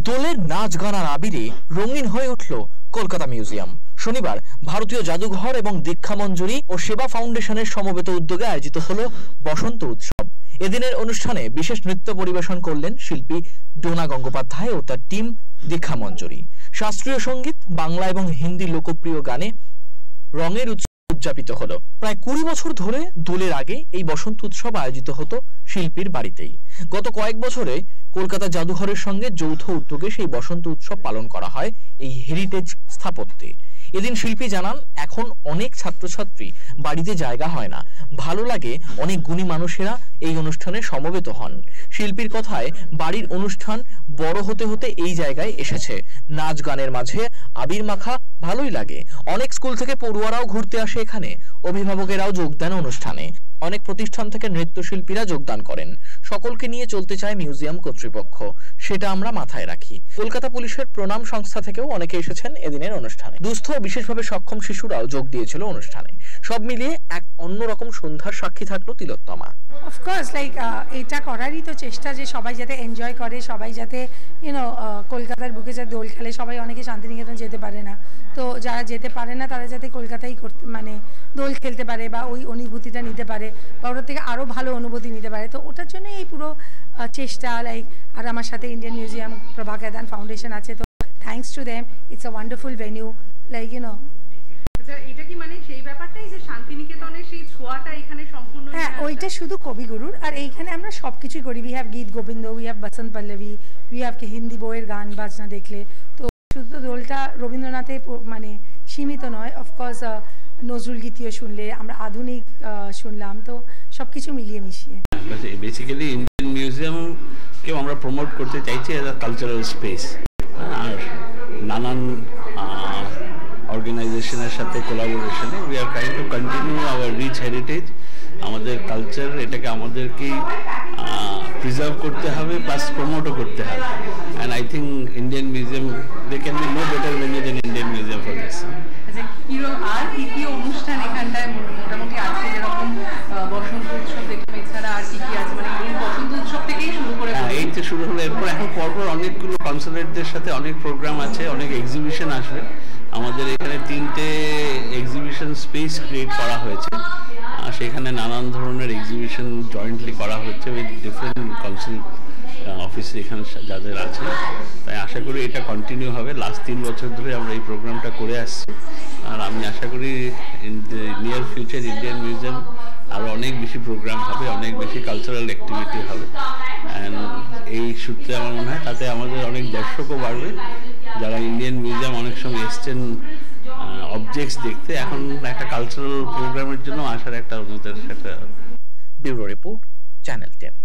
দোলের নাচ গান আর আবিরে রঙিন হয়ে উঠল কলকাতা মিউজিয়াম। শনিবার ভারতীয় জাদুঘর এবং দীক্ষা মঞ্জুরি ও সেবা ফাউন্ডেশনের সমবেত উদ্যোগে আয়োজিত হলো বসন্ত উৎসব। এদিনের অনুষ্ঠানে বিশেষ নৃত্য পরিবেশন করলেন শিল্পী ডোনা গঙ্গোপাধ্যায় ও তার টিম দীক্ষা মঞ্জুরি। শাস্ত্রীয় সঙ্গীত, বাংলা এবং হিন্দি লোকপ্রিয় গানে রঙের উৎসব উদযাপিত হলো। প্রায় 20 বছর ধরে দোলের আগে এই বসন্ত উৎসব আয়োজিত হতো শিল্পীর বাড়িতেই। গত কয়েক বছরে কলকাতা জাদুঘরের সঙ্গে যৌথ উদ্যোগে সেই বসন্ত উৎসব পালন করা হয় এই হেরিটেজ স্থাপত্যে। এদিন শিল্পী জানান, এখন অনেক ছাত্রছাত্রী বাড়িতে জায়গা হয় না, ভালো লাগে অনেক গুণী মানুষেরা এই অনুষ্ঠানে সমবেত হন। শিল্পীর কথায়, বাড়ির অনুষ্ঠান বড় হতে হতে এই জায়গায় এসেছে। নাচ গানের মাঝে আবির মাখা ভালোই লাগে। অনেক স্কুল থেকে পড়ুয়ারাও ঘুরতে আসে এখানে, অভিভাবকেরাও যোগ দেন অনুষ্ঠানে। অনেক প্রতিষ্ঠান থেকে নৃত্যশিল্পীরা যোগদান করেন। সকলকে নিয়ে চলতে চায় মিউজিয়াম কর্তৃপক্ষ, সেটা আমরা মাথায় রাখি। কলকাতা পুলিশের প্রণাম সংস্থা থেকেও অনেকে এসেছেন এদিনের অনুষ্ঠানে। দুস্থ ও বিশেষভাবে সক্ষম শিশুরাও যোগ দিয়েছিল অনুষ্ঠানে। সব মিলিয়ে এক অন্যরকম সন্ধ্যার সাক্ষী থাকলো তিলোত্তমা। অফকোর্স এটা করারই তো চেষ্টা, যে সবাই যাতে এনজয় করে, সবাই যাতে কলকাতার বুকে যাতে দোল খেলে। সবাই অনেকে শান্তিনিকেতন যেতে পারে না, তো যারা যেতে পারে না তারা যাতে কলকাতায় করতে দোল খেলতে পারে বা ওই অনুভূতিটা নিতে পারে বা ওটার থেকে আরও ভালো অনুভূতি নিতে পারে। তো ওটার জন্য এই পুরো চেষ্টা। আর আমার সাথে ইন্ডিয়ান মিউজিয়াম প্রভাকর দান ফাউন্ডেশন আছে, তো thanks to them, it's a wonderful venue. এটা কি সেই ব্যাপারটাই যে শান্তিনিকেতনের সেই ছোঁয়াটা এখানে সম্পূর্ণ? হ্যাঁ, ওইটা শুধু কবিগুরুর। আর এইখানে আমরা সব কিছুই করি। We have Gita Govinda, we have Basanta Pallavi, we have Hindi বইয়ের গান বাজনা দেখলে। তো শুধু দোলটা রবীন্দ্রনাথে সীমিত নয়, অফকোর্স নজরুল গীতিও শুনলে, আমরা আধুনিক শুনলাম, তো সবকিছু মিলিয়ে মিশিয়ে। বেসিক্যালি ইন্ডিয়ান মিউজিয়ামকেও আমরা প্রমোট করতে চাইছি এজ আ কালচারাল স্পেস। আর নানান অর্গানাইজেশনের সাথে কোলাবোরেশনে we are trying to continue our rich heritage. আমাদের কালচার, এটাকে আমাদেরকেই প্রিজার্ভ করতে হবে, প্লাস প্রমোটও করতে হবে। And I think Indian Museum, they can be no better venue than Indian Museum for this. আর কি অনুষ্ঠান এখানটায় মোটামুটি আজকে যেরকম বসন্ত উৎসব দেখলাম, এছাড়া আর কি আছে? এই বসন্ত উৎসব থেকেই শুরু করে এই তো শুরু হলো। এরপর এখন পরপর অনেকগুলো কনসার্টদের সাথে অনেক প্রোগ্রাম আছে, অনেক এক্সিবিশন আসবে। আমাদের এখানে 3টে এক্সিবিশন স্পেস ক্রিয়েট করা হয়েছে, সেখানে নানান ধরনের এক্সিবিশন জয়েন্টলি করা হচ্ছে উইথ ডিফারেন্ট কাউন্সিল অফিস এখানে যাদের আছে। তাই আশা করি এটা কন্টিনিউ হবে। লাস্ট 3 বছর ধরে আমরা এই প্রোগ্রামটা করে আসছি, আর আমি আশা করি in the near future Indian museum আরও অনেক বেশি প্রোগ্রাম হবে, অনেক বেশি কালচারাল অ্যাক্টিভিটি হবে। অ্যান্ড এই সূত্রে আমার মনে হয় তাতে আমাদের অনেক দর্শকও বাড়বে, যারা ইন্ডিয়ান মিউজিয়াম অনেক সময় এসছেন অবজেক্টস দেখতে, এখন একটা কালচারাল প্রোগ্রামের জন্য আসার একটা ওদের সাথে। Bureau report, channel 10।